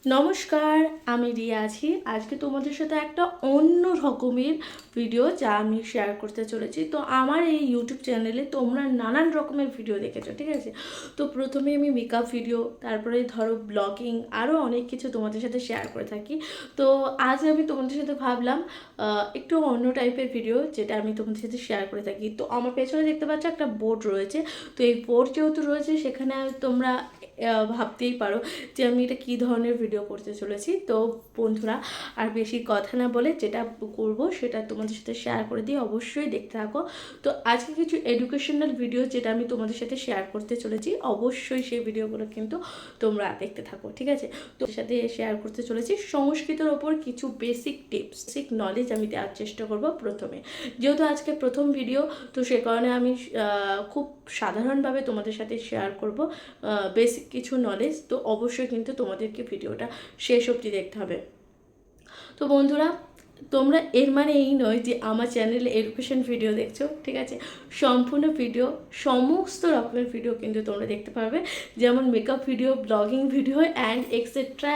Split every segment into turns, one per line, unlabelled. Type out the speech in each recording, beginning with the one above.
নমস্কার, আমি রিয়া আছি। আজকে তোমাদের সাথে একটা অন্য রকমের ভিডিও যা আমি শেয়ার করতে চলেছি। তো আমার এই ইউটিউব চ্যানেলে তোমরা নানান রকমের ভিডিও দেখেছো, ঠিক আছে? তো প্রথমে আমি মেকআপ ভিডিও, তারপরে ধরো ব্লগিং, আরও অনেক কিছু তোমাদের সাথে শেয়ার করে থাকি। তো আজ আমি তোমাদের সাথে ভাবলাম একটু অন্য টাইপের ভিডিও যেটা আমি তোমাদের সাথে শেয়ার করে থাকি। তো আমার পেছনে দেখতে পাচ্ছ একটা বোর্ড রয়েছে। তো এই বোর্ড যেহেতু রয়েছে সেখানে তোমরা ভাবতেই পারো যে আমি এটা কী ধরনের ভিডিও করতে চলেছি। তো বন্ধুরা, আর বেশি কথা না বলে যেটা করব সেটা তোমাদের সাথে শেয়ার করে দিই, অবশ্যই দেখতে থাকো। তো আজকে কিছু এডুকেশনাল ভিডিও যেটা আমি তোমাদের সাথে শেয়ার করতে চলেছি, অবশ্যই সেই ভিডিওগুলো কিন্তু তোমরা দেখতে থাকো, ঠিক আছে? তো সাথে শেয়ার করতে চলেছি সংস্কৃতের ওপর কিছু বেসিক টিপস, বেসিক নলেজ আমি দেওয়ার চেষ্টা করব প্রথমে। যেহেতু আজকে প্রথম ভিডিও, তো সে কারণে আমি খুব সাধারণভাবে তোমাদের সাথে শেয়ার করব বেসিক কিছু নলেজ। তো অবশ্যই কিন্তু তোমাদেরকে ভিডিওটা শেষ অবধি দেখতে হবে। তো বন্ধুরা, তোমরা এর মানে এই নয় যে আমার চ্যানেলে এডুকেশন ভিডিও দেখছো, ঠিক আছে? সম্পূর্ণ ভিডিও, সমস্ত রকমের ভিডিও কিন্তু তোমরা দেখতে পারবে, যেমন makeup video, blogging video and etcetera.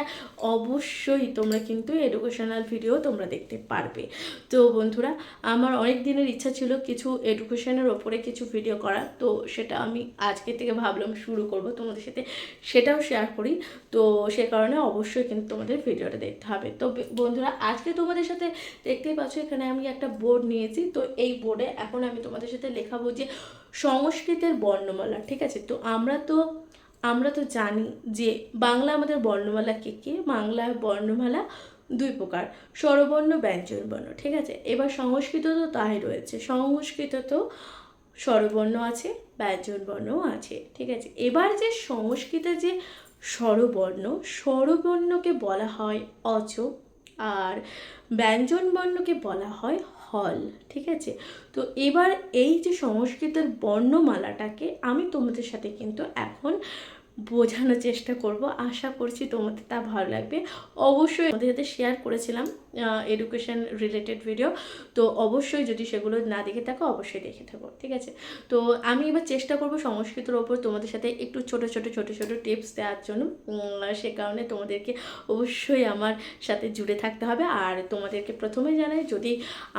অবশ্যই তোমরা কিন্তু এডুকেশনাল ভিডিও তোমরা দেখতে পারবে। তো বন্ধুরা, আমার অনেক দিনের ইচ্ছা ছিল কিছু এডুকেশনের ওপরে কিছু ভিডিও করার। তো সেটা আমি আজকে থেকে ভাবলাম শুরু করব তোমাদের সাথে, সেটাও শেয়ার করি। তো সে কারণে অবশ্যই কিন্তু তোমাদের ভিডিওটা দেখতে হবে। তো বন্ধুরা, আজকে তোমাদের সাথে দেখতেই পাচ্ছ এখানে আমি একটা বোর্ড নিয়েছি। তো এই বোর্ডে এখন আমি তোমাদের সাথে লেখাবো যে সংস্কৃতের বর্ণমালা, ঠিক আছে? তো আমরা তো জানি যে বাংলা আমাদের বর্ণমালা কে বাংলার বর্ণমালা দুই প্রকার, স্বরবর্ণ, ব্যঞ্জন বর্ণ, ঠিক আছে? এবার সংস্কৃত তো তাই রয়েছে, সংস্কৃত তো স্বরবর্ণ আছে, ব্যঞ্জন বর্ণও আছে, ঠিক আছে? এবার যে সংস্কৃতে যে স্বরবর্ণকে বলা হয় অজ, আর ব্যঞ্জন বর্ণকে বলা হয় হল, ঠিক আছে? তো এবার এই যে সংস্কৃতের বর্ণমালাটাকে আমি তোমাদের সাথে কিন্তু এখন বোঝানোর চেষ্টা করব। আশা করছি তোমাদের তা ভালো লাগবে। অবশ্যই আমাদের সাথে শেয়ার করেছিলাম এডুকেশন রিলেটেড ভিডিও, তো অবশ্যই যদি সেগুলো না দেখে থাকো অবশ্যই দেখে থাকো, ঠিক আছে? তো আমি এবার চেষ্টা করব সংস্কৃতের ওপর তোমাদের সাথে একটু ছোট ছোট টিপস দেওয়ার জন্য। সে কারণে তোমাদেরকে অবশ্যই আমার সাথে জুড়ে থাকতে হবে। আর তোমাদেরকে প্রথমে জানাই, যদি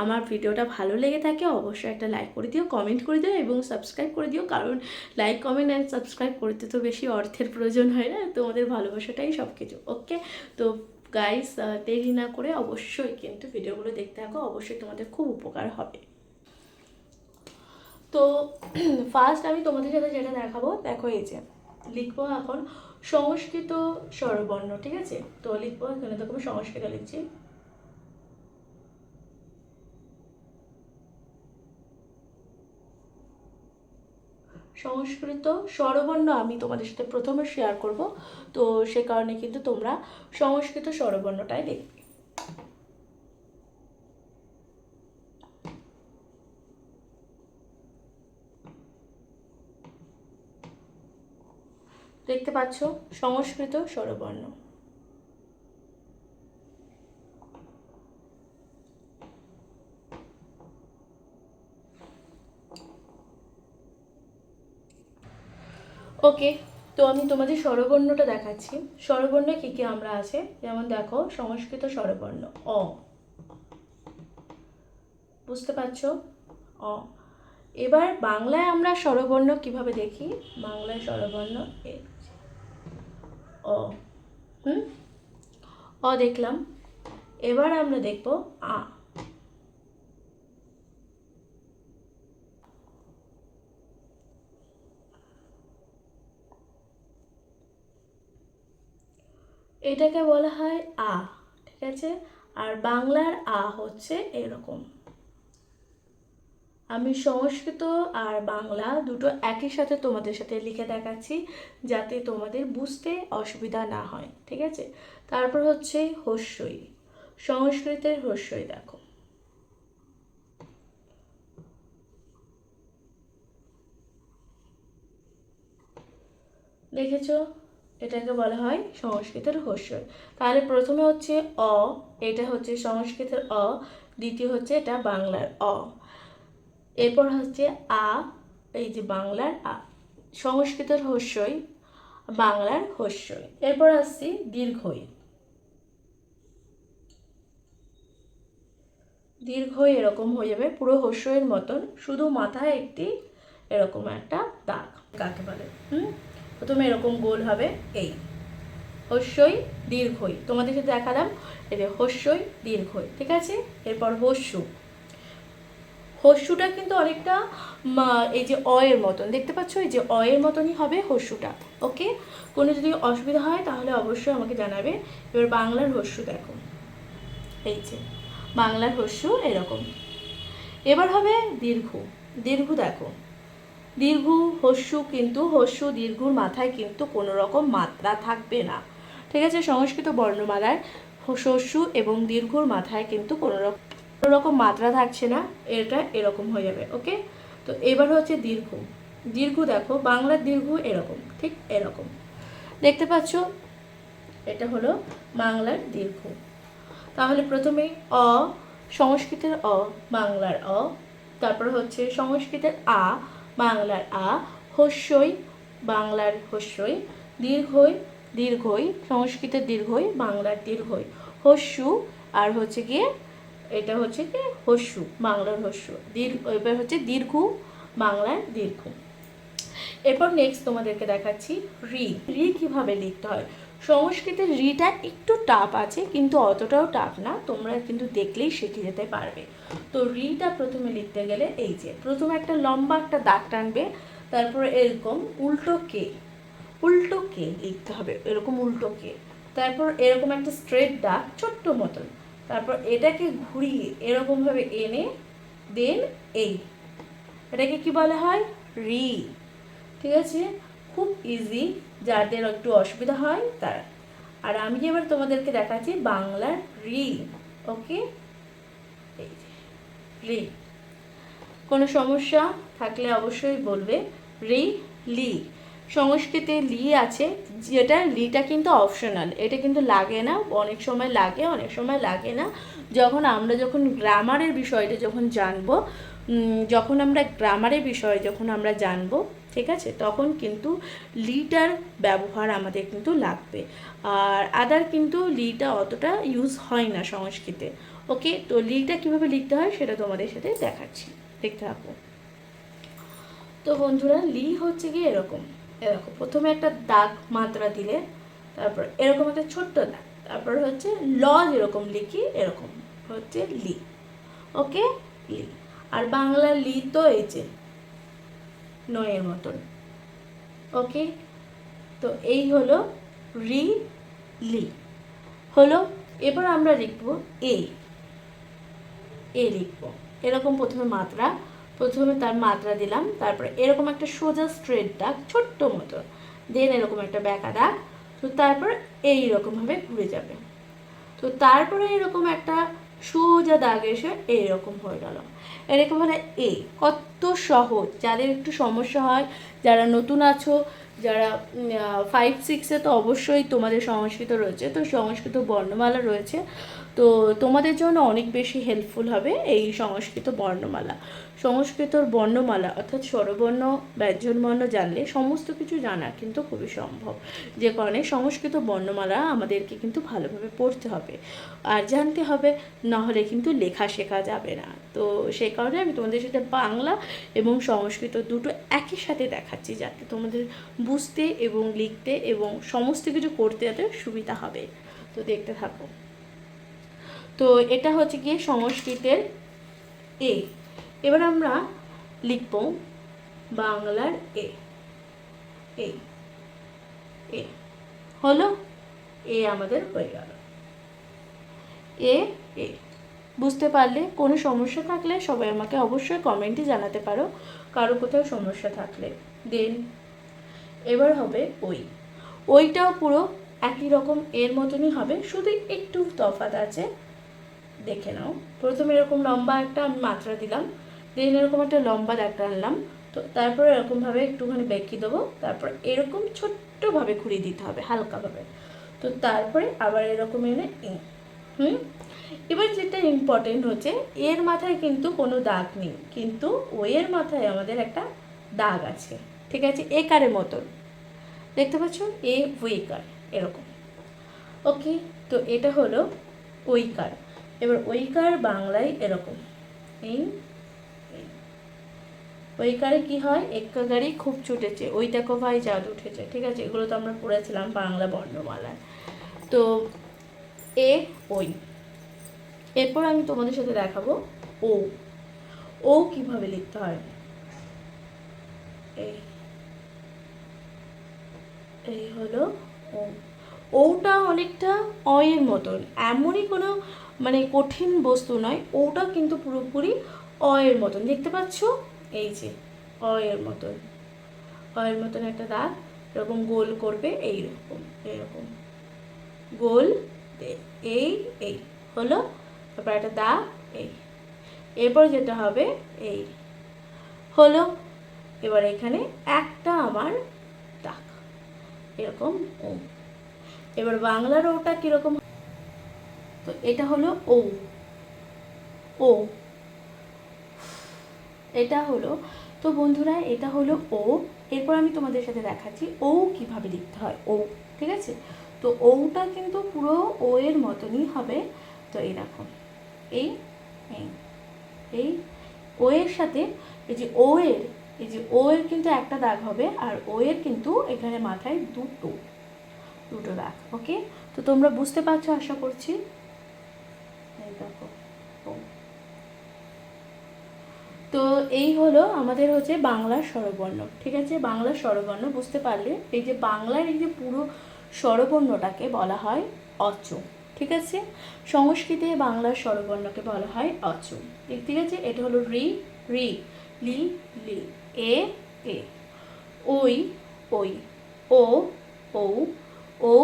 আমার ভিডিওটা ভালো লেগে থাকে অবশ্যই একটা লাইক করে দিও, কমেন্ট করে দিও এবং সাবস্ক্রাইব করে দিও। কারণ লাইক, কমেন্ট অ্যান্ড সাবস্ক্রাইব করতে তো বেশি অর্থের প্রয়োজন হয় না, তোমাদের ভালোবাসাটাই সব কিছু। ওকে, তো গাইস, দেরি না করে অবশ্যই কিন্তু ভিডিওগুলো দেখতে থাকো, অবশ্যই তোমাদের খুব উপকার হবে। তো ফার্স্ট আমি তোমাদের সাথে যেটা দেখাবো, দেখো এই যে লিখবো এখন সংস্কৃত স্বরবর্ণ, ঠিক আছে? তো লিখবো, এখানে দেখো আমি সংস্কৃত লিখছি। সংস্কৃত স্বরবর্ণ আমি তোমাদের সাথে প্রথমে শেয়ার করব। তো সে কারণে কিন্তু তোমরা সংস্কৃত স্বরবর্ণটাই দেখবে। দেখতে পাচ্ছ সংস্কৃত স্বরবর্ণ। ওকে, তো আমি তোমাদের স্বরবর্ণটা দেখাচ্ছি। স্বরবর্ণে কী কী আমরা আছে, যেমন দেখো সংস্কৃত স্বরবর্ণ অ, বুঝতে পারছো? অ। এবার বাংলায় আমরা স্বরবর্ণ কিভাবে দেখি, বাংলায় স্বরবর্ণ অ, হুম, অ দেখলাম। এবার আমরা দেখব আ। এটাকে বলা হয় আ, ঠিক আছে? আর বাংলার আ হচ্ছে এরকম। আমি সংস্কৃত আর বাংলা দুটো একই সাথে তোমাদের সাথে লিখে দেখাচ্ছি, যাতে তোমাদের বুঝতে অসুবিধা না হয়, ঠিক আছে? তারপর হচ্ছে হস্যই, সংস্কৃতের হস্যই দেখো, দেখেছো? এটাকে বলা হয় সংস্কৃতের হস্যই। তাহলে প্রথমে হচ্ছে অ, এটা হচ্ছে সংস্কৃতের অ, দ্বিতীয় হচ্ছে এটা বাংলার অ, এরপর হচ্ছে আ, এই যে বাংলার আ, সংস্কৃতের হস্যই, বাংলার হস্যই। এরপর আসছি দীর্ঘই, দীর্ঘই এরকম হয়ে যাবে, পুরো হস্যের মতন, শুধু মাথায় একটি এরকম একটা দাগ কাকে বলে। প্রথমে এরকম গোল হবে, এই হস্যই দীর্ঘই তোমাদেরকে দেখালাম, এই যে হস্যই দীর্ঘই, ঠিক আছে। এরপর হস্যু, হস্যুটা কিন্তু অনেকটা এই যে অয়ের মতন দেখতে পাচ্ছ, এই যে অয়ের মতনই হবে হস্যুটা। ওকে, কোনো যদি অসুবিধা হয় তাহলে অবশ্যই আমাকে জানাবে। এবার বাংলার হস্যু দেখো, এই যে বাংলার হস্যু এরকম। এবার হবে দীর্ঘ, দীর্ঘ দেখো, দীর্ঘ হস্যু, কিন্তু হস্যু দীর্ঘর মাথায় কিন্তু কোনো রকম মাত্রা থাকবে না, ঠিক আছে। সংস্কৃত বর্ণমালার হস্যু এবং দীর্ঘর মাথায় কিন্তু কোনো রকম মাত্রা থাকছে না, এটা এরকম হয়ে যাবে। ওকে, তো এবার হচ্ছে দীর্ঘ, দীর্ঘ দেখো বাংলার দীর্ঘ এরকম, ঠিক এরকম দেখতে পাচ্ছ, এটা হলো বাংলার দীর্ঘ। তাহলে প্রথমে অ, সংস্কৃতের অ, বাংলার অ, তারপর হচ্ছে সংস্কৃতের আ, বাংলার আ, হস্যই, বাংলার হস্যই, দীর্ঘই, দীর্ঘই, সংস্কৃতের দীর্ঘই, বাংলার দীর্ঘই, হস্যু, আর হচ্ছে গিয়ে এটা হচ্ছে কি হস্যু, বাংলার হস্যু, এবার হচ্ছে দীর্ঘ, বাংলার দীর্ঘ। এরপর নেক্সট তোমাদেরকে দেখাচ্ছি রি, রি কিভাবে লিখতে হয়। সংস্কৃতের রিটা একটু টাফ আছে, কিন্তু অতটাও টাফ না, তোমরা কিন্তু দেখলেই শিখে যেতে পারবে। তো রিটা প্রথমে লিখতে গেলে এই যে প্রথমে একটা লম্বা একটা দাগ টানবে, তারপরে এরকম উল্টো কে, উল্টো কে লিখতে হবে, এরকম উল্টো কে, তারপর এরকম একটা স্ট্রেট দাগ ছোট্ট মতন, তারপর এটাকে ঘুরিয়ে এরকমভাবে এনে দেন এই, এটাকে কি বলা হয়, রি, ঠিক আছে। খুব ইজি, যাদের একটু অসুবিধা হয় তারা। আর আমি এবার তোমাদেরকে দেখাচ্ছি বাংলার রি। ওকে, এই রি, কোনো সমস্যা থাকলে অবশ্যই বলবে। রি, লি, সংস্কৃতে লি আছে, যেটা লিটা কিন্তু অপশনাল, এটা কিন্তু লাগে না, অনেক সময় লাগে অনেক সময় লাগে না। আমরা যখন গ্রামারের বিষয়টা যখন জানবো, যখন আমরা গ্রামারের বিষয়ে যখন আমরা জানবো, ঠিক আছে, তখন কিন্তু লিটার ব্যবহার আমাদের কিন্তু লাগবে। আর আদার কিন্তু লিটা অতটা ইউজ হয় না সংস্কৃতে। ওকে, তো লিটা কীভাবে লিখতে হয় সেটা তোমাদের সাথে দেখাচ্ছি, দেখতে থাকো। তো বন্ধুরা, লি হচ্ছে গিয়ে এরকম, এরকম প্রথমে একটা দাগ মাত্রা দিলে, তারপর এরকম একটা ছোট্ট দাগ, তারপর হচ্ছে ল যেরকম লিখি এরকম হচ্ছে লি। ওকে, লি। আর বাংলা লি তো এই যে নয়ের মতন। ওকে, তো এই হলো রি, লি হলো। এবার আমরা লিখব এ, এ লিখব এরকম, প্রথমে মাত্রা, প্রথমে তার মাত্রা দিলাম, তারপরে এরকম একটা সোজা স্ট্রেট দাগ ছোট্ট মতো, দেন এরকম একটা ব্যাকা দাগ, তো তারপর এইরকমভাবে ঘুরে যাবে, তো তারপরে এরকম একটা সোজা দাগ এসে এইরকম হয়ে গেল। এরকম হলে এ, কত সহজ। যাদের একটু সমস্যা হয়, যারা নতুন আছো, যারা 5-6-এ, তো অবশ্যই তোমাদের সংস্কৃত রয়েছে, তো সংস্কৃত বর্ণমালা রয়েছে, তো তোমাদের জন্য অনেক বেশি হেল্পফুল হবে এই সংস্কৃত বর্ণমালা। সংস্কৃতর বর্ণমালা অর্থাৎ স্বরবর্ণ, ব্যঞ্জনবর্ণ জানলে সমস্ত কিছু জানা কিন্তু খুবই সম্ভব, যে কারণে সংস্কৃত বর্ণমালা আমাদেরকে কিন্তু ভালোভাবে পড়তে হবে আর জানতে হবে, নাহলে কিন্তু লেখা শেখা যাবে না। তো সেই কারণে আমি তোমাদের সাথে বাংলা এবং সংস্কৃত দুটো একই সাথে দেখাচ্ছি, যাতে তোমাদের বুঝতে এবং লিখতে এবং সমস্ত কিছু করতে যাতে সুবিধা হবে। তো দেখতে থাকো। তো এটা হচ্ছে গিয়ে সংস্কৃতের এ। এবার আমরা লিখব বাংলার এ, এ, এ হলো, এ আমাদের হয়ে গেল, এ, এ। বুঝতে পারলে? কোনো সমস্যা থাকলে সবাই আমাকে অবশ্যই কমেন্টে জানাতে পারো, কারো কোথাও সমস্যা থাকলে। দেন এবার হবে ওই, ওইটাও পুরো একই রকম এর মতনই হবে, শুধু একটু তফাৎ আছে, দেখে নাও। প্রথমে এরকম লম্বা একটা আমি মাত্রা দিলাম, দেন এরকম একটা লম্বা দাগটা আনলাম, তো তারপর এরকমভাবে একটুখানি বেঁকিয়ে দেবো, তারপর এরকম ছোট্টভাবে ঘুরিয়ে দিতে হবে হালকাভাবে, তো তারপরে আবার এরকম এনে এবার যেটা ইম্পর্টেন্ট হচ্ছে, এর মাথায় কিন্তু কোনো দাগ নেই, কিন্তু ওয়ের মাথায় আমাদের একটা দাগ আছে, ঠিক আছে, একারের মতন দেখতে পাচ্ছ, এ ওয়েকার এরকম। ওকে, তো এটা হলো ওইকার। এবার ওইকার বাংলায় এরকম, এই ওইকারে কি হয়, এক্কা গাড়ি খুব ছুটেছে, ওই দেখো ভাই চাঁদ উঠেছে, ঠিক আছে, এগুলো তো আমরা পড়েছিলাম বাংলা বর্ণমালায়। তো এ ওই। এরপর আমি তোমাদের সাথে দেখাবো ও। ও কিভাবে লিখতে হয়। এই এই হলো ও। ওটা অনেকটা অয়ের মতন, এমনই কোনো মানে কঠিন বস্তু নয়, ওটা কিন্তু পুরোপুরি অয়ের মতন, দেখতে পাচ্ছ, এই যে অয়ের মতন, অয়ের মতন একটা দাগ এরকম গোল করবে, এইরকম এরকম গোল, এই এই হলো, তারপর একটা দাগ, এই এরপর যেটা হবে এই হলো, এবার এখানে একটা আমার দাগ এরকম ও। এবার বাংলার ওটা কিরকম, তো এটা হলো ও, ও এটা হলো, তো বন্ধুরা এটা হলো ও। এরপর আমি তোমাদের সাথে দেখাচ্ছি ও কিভাবে লিখতে হয়, ও, ঠিক আছে। তো ওটা কিন্তু পুরো ও এর মতনই হবে। তো এই দেখো, এই এই ও এর সাথে এই যে ও এর, এই যে ও এর কিন্তু একটা দাগ হবে, আর ও এর কিন্তু এখানে মাথায় দুটো দাগ। ওকে, তো তোমরা বুঝতে পারছো আশা করছি। এই দেখো ও। তো এই হলো আমাদের হচ্ছে বাংলার স্বরবর্ণ, ঠিক আছে। বাংলার স্বরবর্ণ বুঝতে পারলে, এই যে বাংলার এই যে পুরো স্বরবর্ণটাকে বলা হয় অচ, ঠিক আছে। সংস্কৃতে বাংলার স্বরবর্ণকে বলা হয় অচ, ঠিক আছে। এটা হলো রি রি, লি লি, এ এ, ওই ওই, ও ও, ও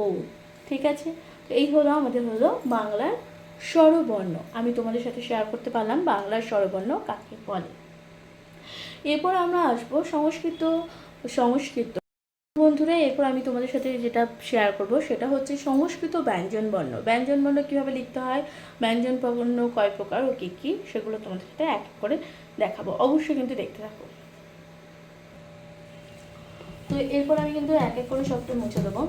ও, ঠিক আছে। তো এই হলো আমাদের হলো বাংলার স্বরবর্ণ। আমি তোমাদের সাথে শেয়ার করতে পারলাম বাংলার স্বরবর্ণ কাকে বলে। এরপর আমরা আসবো সংস্কৃত বন্ধুরা। এরপর আমি তোমাদের সাথে যেটা শেয়ার করব সেটা হচ্ছে সংস্কৃত ব্যঞ্জনবর্ণ। ব্যঞ্জনবর্ণ কীভাবে লিখতে হয়, ব্যঞ্জনবর্ণ কয় প্রকার ও কী কী, সেগুলো তোমাদের সাথে এক এক করে দেখাবো, অবশ্যই কিন্তু দেখতে থাকো। তো এরপর আমি কিন্তু এক এক করে সবটা মুছে দেবো।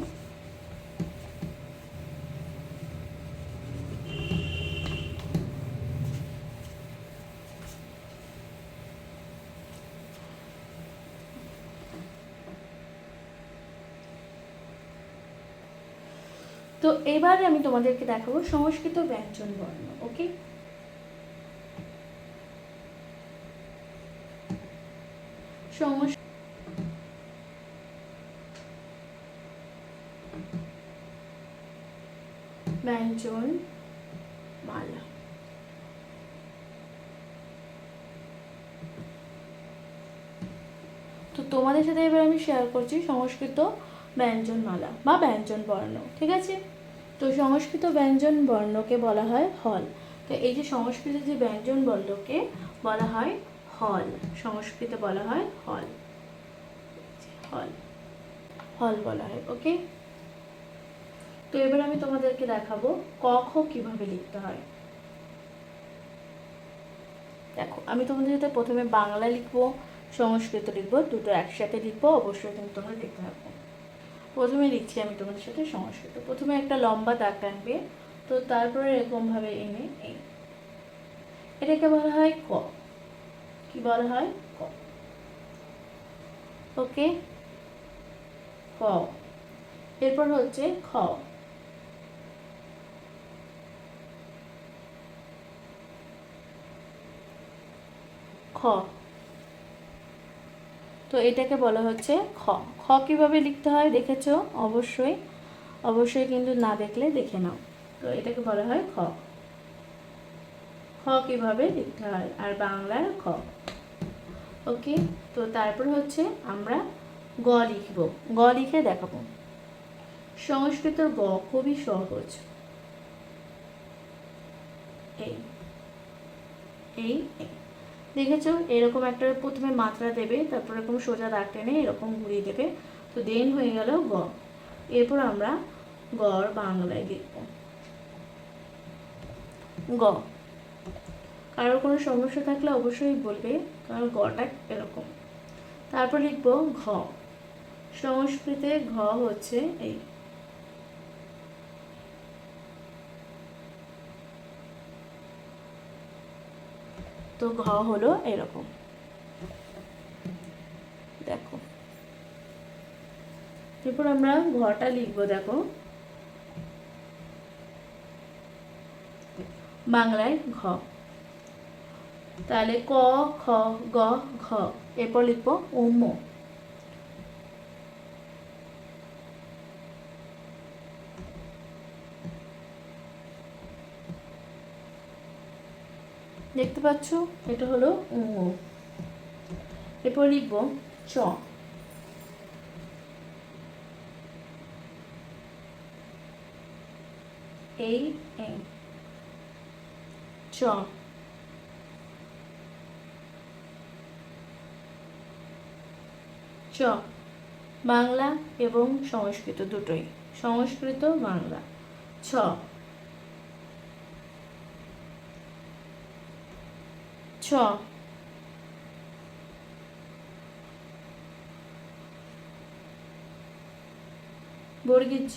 তো এবার আমি তোমাদেরকে দেখাবো সংস্কৃত ব্যঞ্জন বর্ণ। ওকে, ব্যঞ্জন মালা। তো তোমাদের সাথে এবার আমি শেয়ার করছি সংস্কৃত ব্যঞ্জনমালা বা ব্যঞ্জন বর্ণ, ঠিক আছে। তো সংস্কৃত ব্যঞ্জন বর্ণকে বলা হয় হল। তো এই যে সংস্কৃত যে ব্যঞ্জন বর্ণকে বলা হয় হল, সংস্কৃতে বলা হয় হল, হল হল বলা হয়। ওকে, তো এবার আমি তোমাদেরকে দেখাবো ক খ কিভাবে লিখতে হয়। দেখো, আমি তোমাদের সাথে প্রথমে বাংলা লিখবো, সংস্কৃত লিখবো, দুটো একসাথে লিখবো, অবশ্যই কিন্তু তোমরা লিখতে থাকবো। প্রথমে লিখছি আমি তোমাদের সাথে সংস্কৃত। প্রথমে একটা লম্বা দাগ টানবে, তো তারপরে এরকমভাবে এনে এই, এটাকে বলা হয় ক। কি বলা হয়? ক। ওকে, ক। এরপর হচ্ছে খ। খ। তো এটাকে বলা হচ্ছে খ। খ কিভাবে লিখতে হয় দেখেছো? অবশ্যই অবশ্যই কিন্তু না দেখলে দেখে নাও। তো এটাকে বলা হয় খ। খ কিভাবে লিখতে হয়, আর বাংলার খ। ওকে, তো তারপর হচ্ছে আমরা গ লিখব। গ লিখে দেখাবো। সংস্কৃতের গ খুবই সহজ। এই এই দেখেছো, এরকম একটা প্রথমে মাত্রা দেবে, তারপর এরকম সোজা দাগ টেনে এরকম ঘুরিয়ে দেবে, তো দেন হয়ে গেল গ। এরপর আমরা গর বাংলায় লিখব গ। কারোর কোনো সমস্যা থাকলে অবশ্যই বলবে, কারণ গটা এরকম। তারপর লিখব ঘ। সংস্কৃতে ঘ হচ্ছে এই, তো ঘ হলো এরকম, দেখো। এরপর আমরা ঘটা লিখবো, দেখো বাংলায় ঘ, তাহলে ক খ গ ঘ। এরপর লিখবো উম, দেখতে পাচ্ছ, এটা হলো উম। এরপর লিখবো চ, এই চ। চ বাংলা এবং সংস্কৃত দুটোই, সংস্কৃত বাংলা। ছ, ছ বর্গীর চ,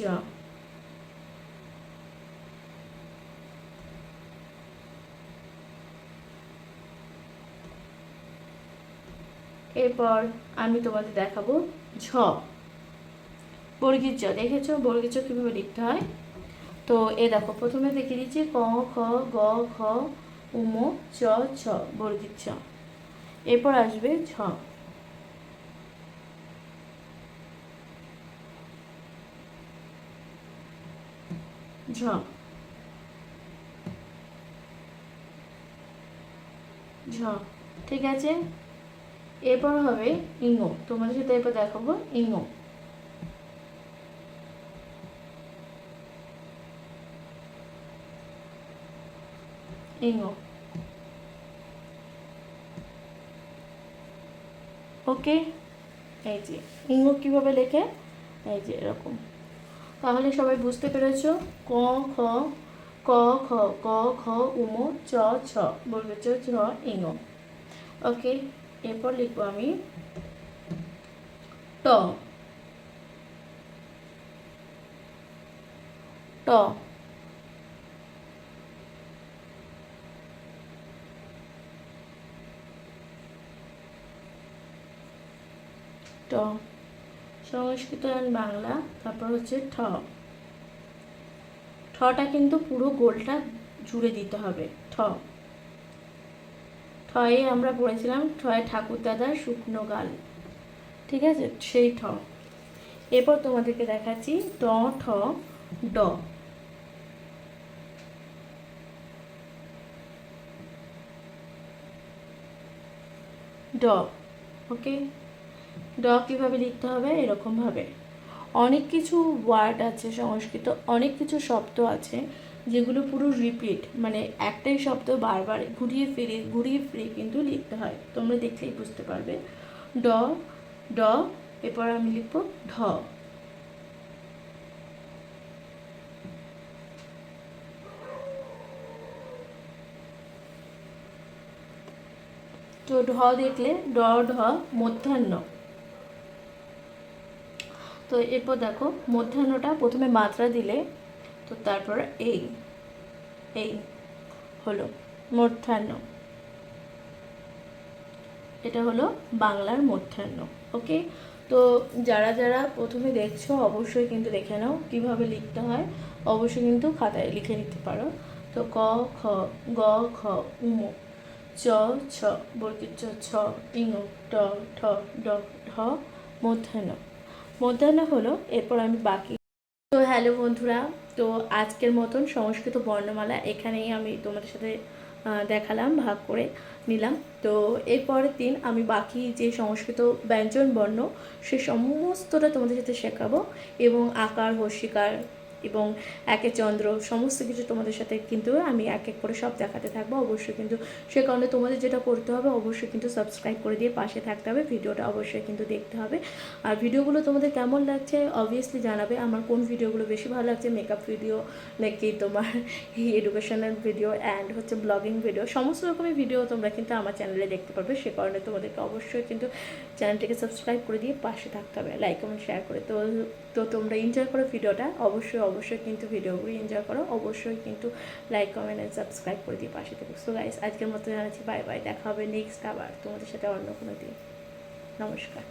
এরপর আমি তোমাদের দেখাবো ঝ, বর্গীর জ। দেখেছো বর্গীর জ কিভাবে লিখতে হয়? তো এ দেখো, প্রথমে দেখিয়ে দিচ্ছি ক খ গ ঘ উম চ ছ, বর্গীর ছ। এরপর আসবে ঝ, ঝ ঝ, ঠিক আছে। এরপর হবে ইঙ, তোমাদের সাথে এরপর দেখাবো ইঙ, ইঙ। ওকে, এই যে ইঙ কিভাবে লেখে, এই যে এরকম। তাহলে সবাই বুঝতে পেরেছ, ক খ ক খ ক খ উম চ ছ, বলবে চ ছ ইঙ। ওকে, এরপর লিখবো আমি ট, ট, ট, সংস্কৃত আর বাংলা। তারপর হচ্ছে ঠ, ঠটা কিন্তু পুরো গোলটা জুড়ে দিতে হবে। ঠ, ঠয়ে আমরা পড়েছিলাম ঠয়ে ঠাকুরদাদার শুকনো গাল, ঠিক আছে, সেই ঠ। এরপর তোমাদেরকে দেখাচ্ছি ট ঠ ড, ড। ওকে, ড কিভাবে লিখতে হবে, এরকমভাবে। অনেক কিছু ওয়ার্ড আছে সংস্কৃত, অনেক কিছু শব্দ আছে যেগুলো পুরো রিপিট, মানে একটাই শব্দ বারবার ঘুরিয়ে ফিরিয়ে কিন্তু লিখতে হয়। তোমরা দেখলেই বুঝতে পারবে। ড, ড, এরপর আমি লিখবো ঢ, তো ঢ দেখলে ড ঢ মধ্যাহ্ন। তো এরপর দেখো মধ্যাহ্নটা প্রথমে মাত্রা দিলে, তো তারপর এই হলো মধ্যাহ্ন, এটা হলো বাংলার মধ্যাহ্ন। ওকে, তো যারা যারা প্রথমে দেখছো অবশ্যই কিন্তু দেখে নাও কীভাবে লিখতে হয়, অবশ্যই কিন্তু খাতায় লিখে নিতে পারো। তো ক খ গ ঘ উম চ ছ, বর্গীর চ ছ, ইঙ ট ঠ ড ঢ, মধ্যাহ্ন। মধ্যাহ্ন হলো, এরপর আমি বাকি। তো হ্যালো বন্ধুরা, তো আজকের মতন সংস্কৃত বর্ণমালা এখানেই আমি তোমাদের সাথে দেখালাম, ভাগ করে নিলাম। তো এরপরের দিন আমি বাকি যে সংস্কৃত ব্যঞ্জন বর্ণ সে সমস্তটা তোমাদের সাথে শেখাবো, এবং আকার হর্ষিকার এবং একে চন্দ্র সমস্ত কিছু তোমাদের সাথে কিন্তু আমি এক এক করে সব দেখাতে থাকবো। অবশ্যই কিন্তু সে কারণে তোমাদের যেটা করতে হবে, অবশ্যই কিন্তু সাবস্ক্রাইব করে দিয়ে পাশে থাকতে হবে, ভিডিওটা অবশ্যই কিন্তু দেখতে হবে। আর ভিডিওগুলো তোমাদের কেমন লাগছে অবভিয়াসলি জানাবে। আমার কোন ভিডিওগুলো বেশি ভালো লাগছে, মেকআপ ভিডিও নাকি তোমার এডুকেশনাল ভিডিও অ্যান্ড হচ্ছে ব্লগিং ভিডিও, সমস্ত রকমের ভিডিও তোমরা কিন্তু আমার চ্যানেলে দেখতে পারবে। সে কারণে তোমাদেরকে অবশ্যই কিন্তু চ্যানেলটিকে সাবস্ক্রাইব করে দিয়ে পাশে থাকতে হবে, লাইক কমেন্ট শেয়ার করে। তো তোমরা এনজয় করো ভিডিওটা, অবশ্যই অবশ্যই কিন্তু ভিডিওগুলো এনজয় করো, অবশ্যই কিন্তু লাইক কমেন্ট অ্যান্ড সাবস্ক্রাইব করে দিয়ে পাশে থেকো। সো গাইস, আজকের মতো জানাচ্ছি বাই বাই, দেখা হবে নেক্সট আবার তোমাদের সাথে অন্য কোনো দিন। নমস্কার।